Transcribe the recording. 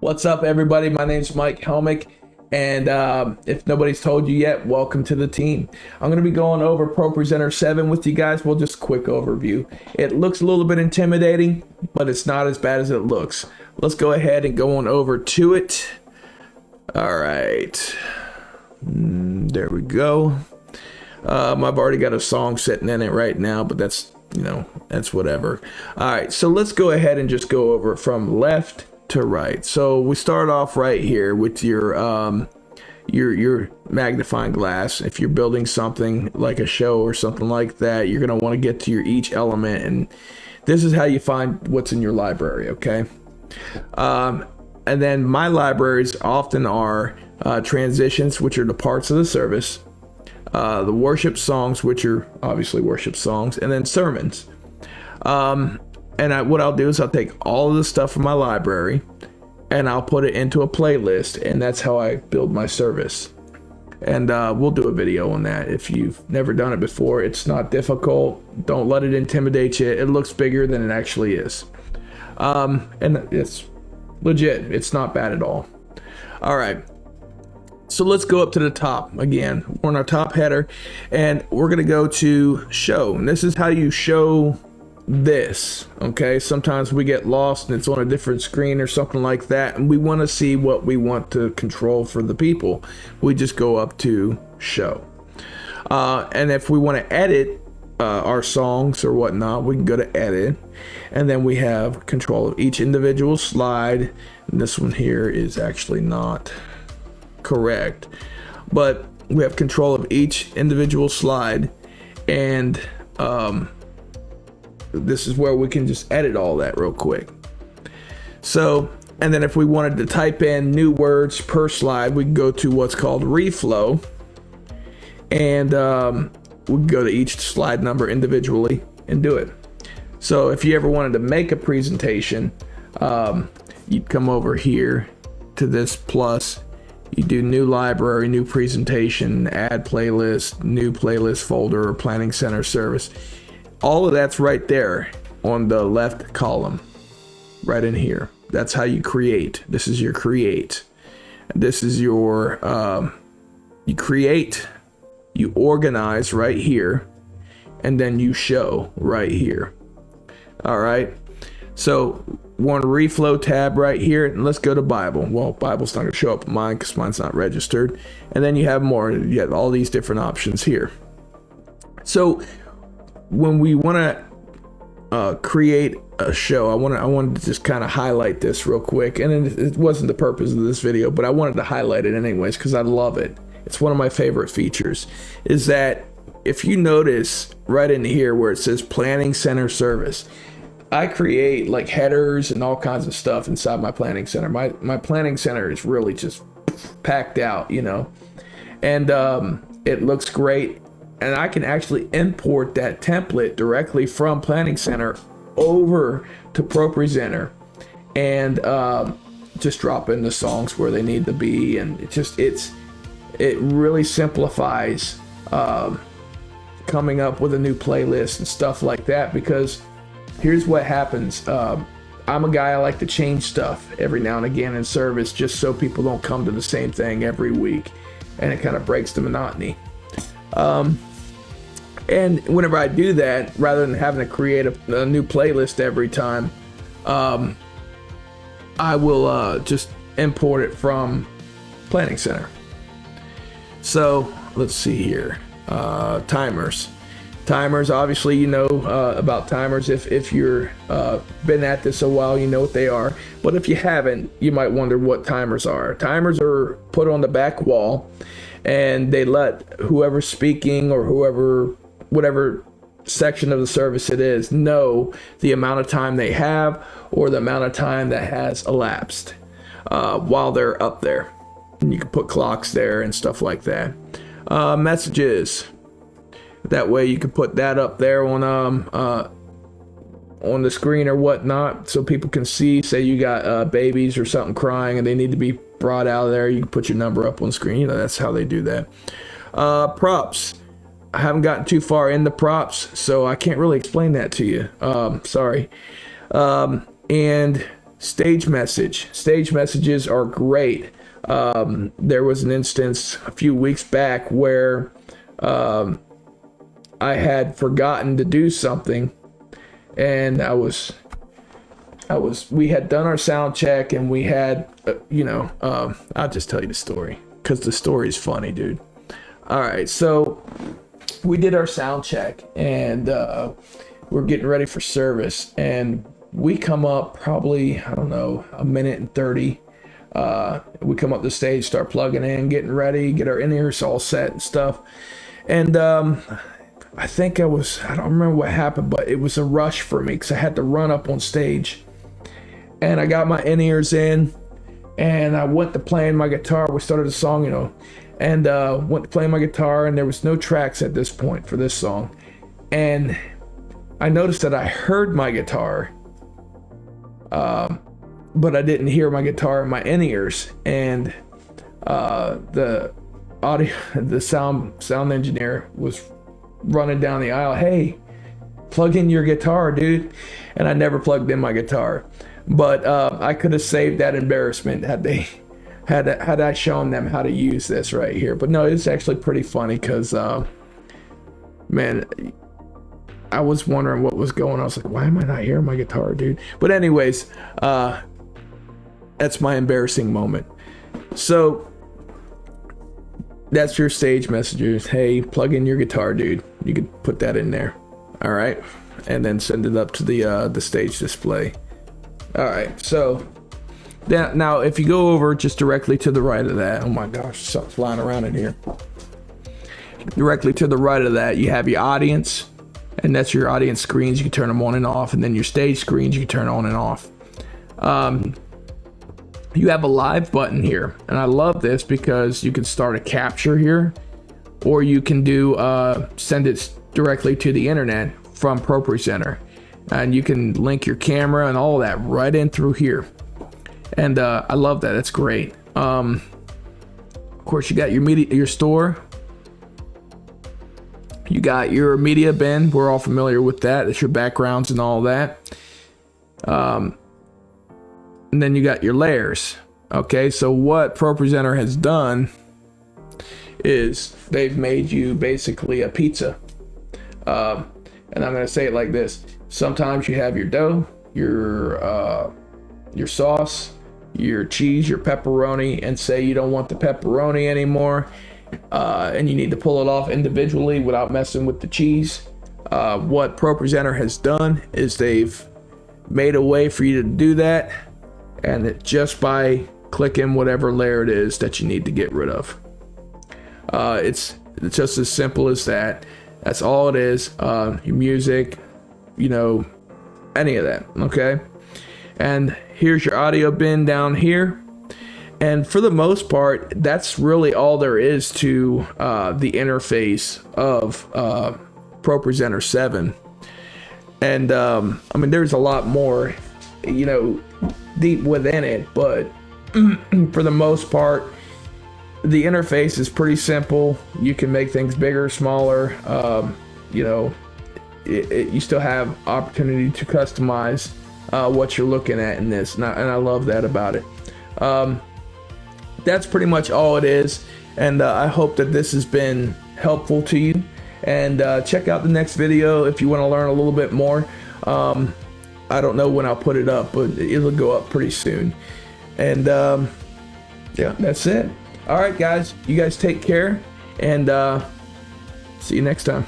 What's up, everybody? My name's Mike Helmick, and if nobody's told you yet, welcome to the team. I'm going to be going over ProPresenter 7 with you guys. Well, just a quick overview. It looks a little bit intimidating, but it's not as bad as it looks. Let's go ahead and go on over to it. All right. There we go. I've already got a song sitting in it right now, but that's, that's whatever. All right, so let's go ahead and just go over from left to right. So we start off right here with your magnifying glass. If you're building something like a show or something like that, you're going to want to get to your each element, and this is how you find what's in your library, okay? And then my libraries often are transitions, which are the parts of the service, the worship songs, which are obviously worship songs, and then sermons. What I'll do is I'll take all of the stuff from my library and I'll put it into a playlist, and that's how I build my service. And we'll do a video on that. If you've never done it before, it's not difficult. Don't let it intimidate you. It looks bigger than it actually is. And it's legit. It's not bad at all. All right. So let's go up to the top again. We're on our top header, and we're going to go to show. And this is how you show this, okay? Sometimes we get lost and it's on a different screen or something like that, and we want to see what we want to control for the people. We just go up to show. And if we want to edit our songs or whatnot, we can go to edit, and then we have control of each individual slide. And this one here is actually not correct, but we have control of each individual slide, and this is where we can just edit all that real quick. So, and then if we wanted to type in new words per slide, we can go to what's called reflow, and we can go to each slide number individually and do it. So if you ever wanted to make a presentation, you'd come over here to this plus, you do new library, new presentation, add playlist, new playlist folder, or planning center service. All of that's right there on the left column, right in here. That's how you create. This is your create. This is your, you create, you organize right here, and then you show right here. All right. So we're on the reflow tab right here, and let's go to Bible. Well, Bible's not going to show up on mine because mine's not registered. And then you have more. You have all these different options here. So when we want to create a show, I wanted to just kind of highlight this real quick, and it wasn't the purpose of this video, but I wanted to highlight it anyways because I love it. It's one of my favorite features. Is that if you notice right in here where it says Planning Center Service, I create like headers and all kinds of stuff inside my planning center. My planning center is really just packed out, and it looks great. And I can actually import that template directly from Planning Center over to ProPresenter, and just drop in the songs where they need to be. And it really simplifies coming up with a new playlist and stuff like that, because here's what happens. I'm a guy, I like to change stuff every now and again in service, just so people don't come to the same thing every week, and it kind of breaks the monotony. And whenever I do that, rather than having to create a new playlist every time, I will just import it from Planning Center. So let's see here. Timers. Timers, obviously you know about timers. If you're been at this a while, you know what they are. But if you haven't, you might wonder what timers are. Timers are put on the back wall, and they let whoever's speaking or whatever section of the service it is know the amount of time they have or the amount of time that has elapsed while they're up there. And you can put clocks there and stuff like that. Messages. That way you can put that up there on the screen or whatnot, so people can see. Say you got babies or something crying and they need to be brought out of there, you can put your number up on screen. That's how they do that. Props. I haven't gotten too far in the props, so I can't really explain that to you. Sorry. And Stage messages are great. There was an instance a few weeks back where I had forgotten to do something, and we had done our sound check, and we had, I'll just tell you the story because the story is funny, dude. All right, so we did our sound check, and we're getting ready for service, and we come up probably, I don't know, a minute and 30. We come up the stage, start plugging in, getting ready, get our in-ears all set and stuff. And I don't remember what happened, but it was a rush for me because I had to run up on stage. And I got my in-ears in, and I went to playing my guitar. We started a song, and went to playing my guitar, and there was no tracks at this point for this song. And I noticed that I heard my guitar, but I didn't hear my guitar in my in-ears. And the sound engineer was running down the aisle, "Hey, plug in your guitar, dude." And I never plugged in my guitar, but I could have saved that embarrassment had I shown them how to use this right here. But no, it's actually pretty funny because man, I was wondering what was going on. I was like, why am I not hearing my guitar, dude? But anyways, that's my embarrassing moment. So that's your stage messages. "Hey, plug in your guitar, dude." You could put that in there. All right, and then send it up to the stage display. All right, so now if you go over just directly to the right of that, oh my gosh, something's flying around in here. Directly to the right of that, you have your audience, and that's your audience screens. You can turn them on and off, and then your stage screens you can turn on and off. You have a live button here, and I love this because you can start a capture here, or you can do send it directly to the internet from ProPresenter, and you can link your camera and all of that right in through here. And I love that. That's great. Of course, you got your media, your store. You got your media bin. We're all familiar with that. It's your backgrounds and all that. And then you got your layers. Okay, so what ProPresenter has done is they've made you basically a pizza. And I'm going to say it like this. Sometimes you have your dough, your sauce, your cheese, your pepperoni, and say you don't want the pepperoni anymore, and you need to pull it off individually without messing with the cheese. What ProPresenter has done is they've made a way for you to do that, and just by clicking whatever layer it is that you need to get rid of. It's just as simple as that. That's all it is. Your music, any of that, okay? And here's your audio bin down here. And for the most part, that's really all there is to the interface of ProPresenter 7. And there's a lot more, deep within it, but for the most part, the interface is pretty simple. You can make things bigger, smaller. You still have opportunity to customize what you're looking at in this, and I love that about it. That's pretty much all it is, and I hope that this has been helpful to you. And check out the next video if you want to learn a little bit more. I don't know when I'll put it up, but it'll go up pretty soon. And yeah, that's it. All right, guys, you guys take care, and see you next time.